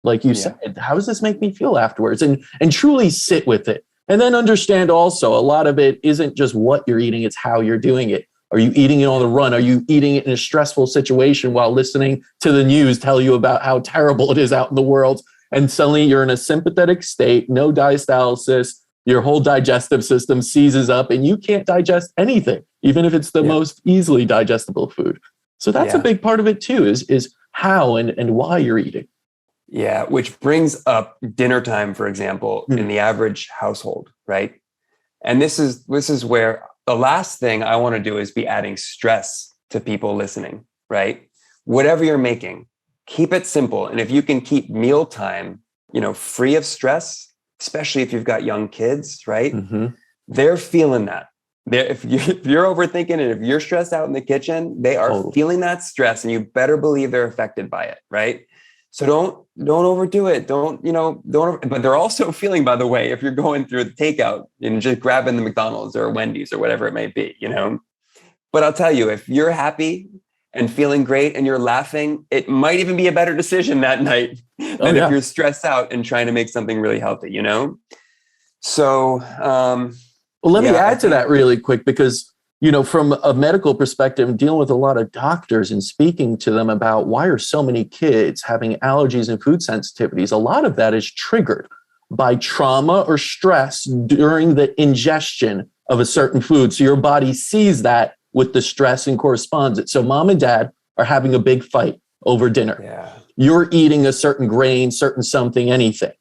Like you said, how does this make me feel afterwards? And truly sit with it. And then understand also a lot of it isn't just what you're eating, it's how you're doing it. Are you eating it on the run? Are you eating it in a stressful situation while listening to the news tell you about how terrible it is out in the world? And suddenly you're in a sympathetic state, no diastasis, your whole digestive system seizes up and you can't digest anything, even if it's the most easily digestible food. So that's a big part of it too, is how and why you're eating. Yeah, which brings up dinner time, for example, in the average household, right? And this is where the last thing I want to do is be adding stress to people listening, right? Whatever you're making, keep it simple. And if you can keep mealtime, free of stress, especially if you've got young kids, right? They're feeling that. If you're overthinking and if you're stressed out in the kitchen, they are feeling that stress, and you better believe they're affected by it, right? So don't overdo it. But they're also feeling, by the way, if you're going through the takeout and just grabbing the McDonald's or Wendy's or whatever it may be, But I'll tell you, if you're happy and feeling great and you're laughing, it might even be a better decision that night than if you're stressed out and trying to make something really healthy, So, well, let me add to that really quick, because from a medical perspective, I'm dealing with a lot of doctors and speaking to them about why are so many kids having allergies and food sensitivities. A lot of that is triggered by trauma or stress during the ingestion of a certain food. So your body sees that with the stress and corresponds it. So mom and dad are having a big fight over dinner. Yeah. You're eating a certain grain, certain something, anything.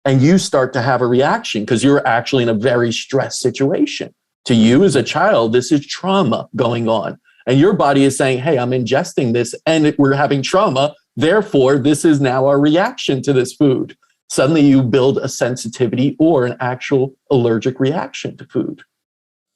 And you start to have a reaction because you're actually in a very stressed situation. To you as a child, this is trauma going on. And your body is saying, hey, I'm ingesting this and we're having trauma. Therefore, this is now our reaction to this food. Suddenly you build a sensitivity or an actual allergic reaction to food.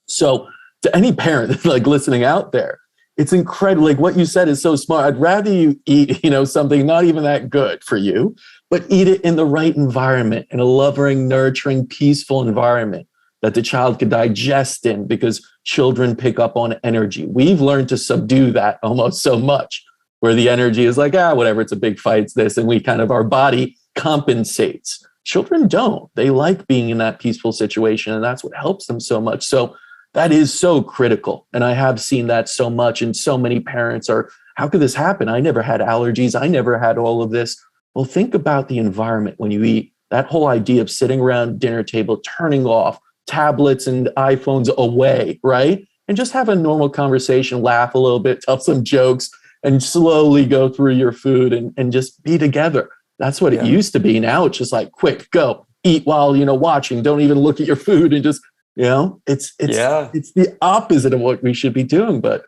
So to any parent like listening out there, it's incredible. Like what you said is so smart. I'd rather you eat, something not even that good for you, but eat it in the right environment, in a loving, nurturing, peaceful environment that the child could digest in, because children pick up on energy. We've learned to subdue that almost so much, where the energy is like, whatever, it's a big fight, it's this, and our body compensates. Children don't. They like being in that peaceful situation, and that's what helps them so much. So that is so critical. And I have seen that so much, and so many parents are, how could this happen? I never had allergies. I never had all of this. Well, think about the environment when you eat. That whole idea of sitting around dinner table, turning off tablets and iPhones away, right? And just have a normal conversation, laugh a little bit, tell some jokes, and slowly go through your food and just be together. That's what it used to be. Now it's just like, quick, go, eat while, watching. Don't even look at your food and just, it's the opposite of what we should be doing, but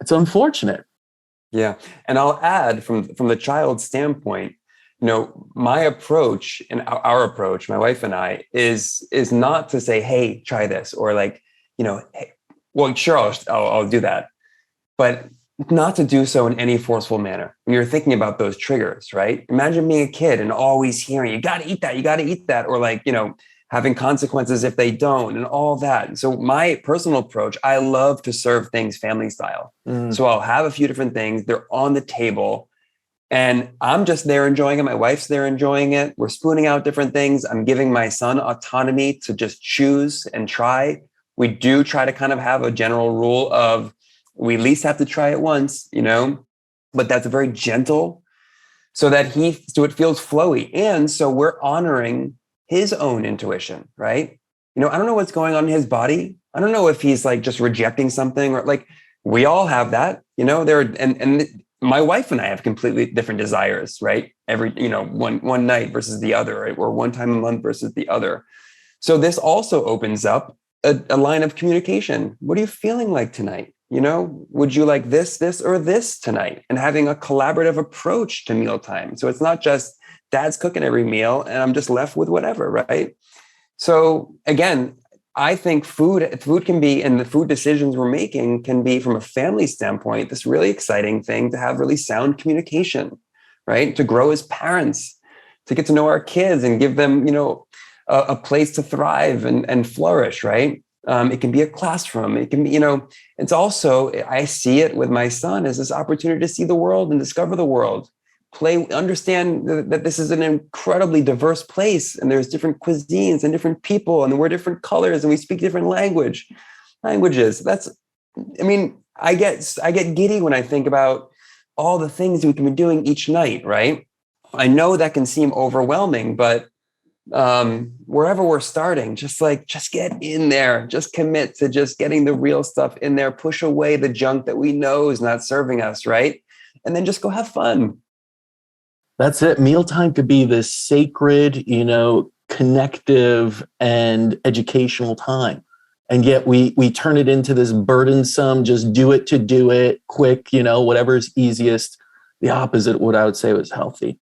it's unfortunate. Yeah. And I'll add from the child's standpoint, my approach and our approach, my wife and I, is not to say, hey, try this, or like, hey, well, sure, I'll do that, but not to do so in any forceful manner. When you're thinking about those triggers, right? Imagine being a kid and always hearing, you got to eat that, or like, having consequences if they don't, and all that. So my personal approach, I love to serve things family style. So I'll have a few different things. They're on the table. And I'm just there enjoying it. My wife's there enjoying it. We're spooning out different things. I'm giving my son autonomy to just choose and try. We do try to kind of have a general rule of we at least have to try it once, but that's very gentle so it feels flowy. And so we're honoring his own intuition, right? I don't know what's going on in his body. I don't know if he's like just rejecting something, or like we all have that, and my wife and I have completely different desires, right? Every, one night versus the other, right? Or one time a month versus the other. So this also opens up a line of communication. What are you feeling like tonight? Would you like this, or this tonight? And having a collaborative approach to mealtime. So it's not just dad's cooking every meal and I'm just left with whatever, right? So again, I think food can be, and the food decisions we're making can be, from a family standpoint, this really exciting thing to have really sound communication, right? To grow as parents, to get to know our kids and give them, a place to thrive and flourish, right? It can be a classroom. It can be, it's also, I see it with my son as this opportunity to see the world and discover the world, understand that this is an incredibly diverse place, and there's different cuisines and different people, and we're different colors, and we speak different languages. I get giddy when I think about all the things we can be doing each night, right? I know that can seem overwhelming, but wherever we're starting, just get in there, just commit to just getting the real stuff in there, push away the junk that we know is not serving us, right? And then just go have fun. That's it. Mealtime could be this sacred, connective and educational time. And yet we turn it into this burdensome, just do it to do it, quick, whatever's easiest. The opposite of what I would say was healthy.